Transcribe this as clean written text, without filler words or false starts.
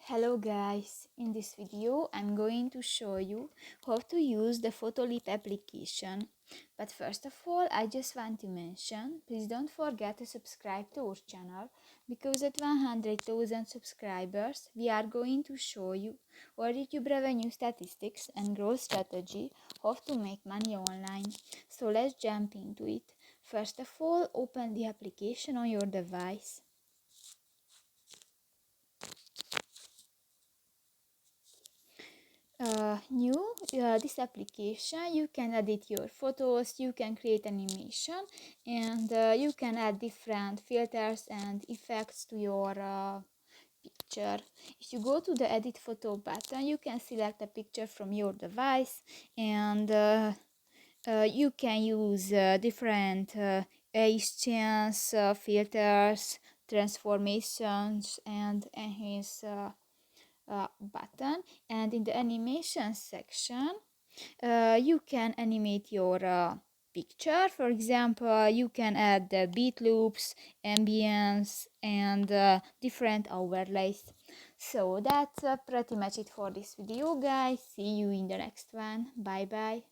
Hello guys, in this video I'm going to show you how to use the Photoleap application. But first of all, I just want to mention, please don't forget to subscribe to our channel, because at 100,000 subscribers we are going to show you our YouTube revenue statistics and growth strategy, how to make money online. So let's jump into it. First of all, open the application on your device. This application, you can edit your photos, you can create animation, and you can add different filters and effects to your picture. If you go to the edit photo button, you can select a picture from your device, and you can use different age chance filters, transformations, and enhance button. And in the animation section, you can animate your picture. For example, you can add the beat loops, ambience, and different overlays. So that's pretty much it for this video, guys. See you in the next one. Bye bye.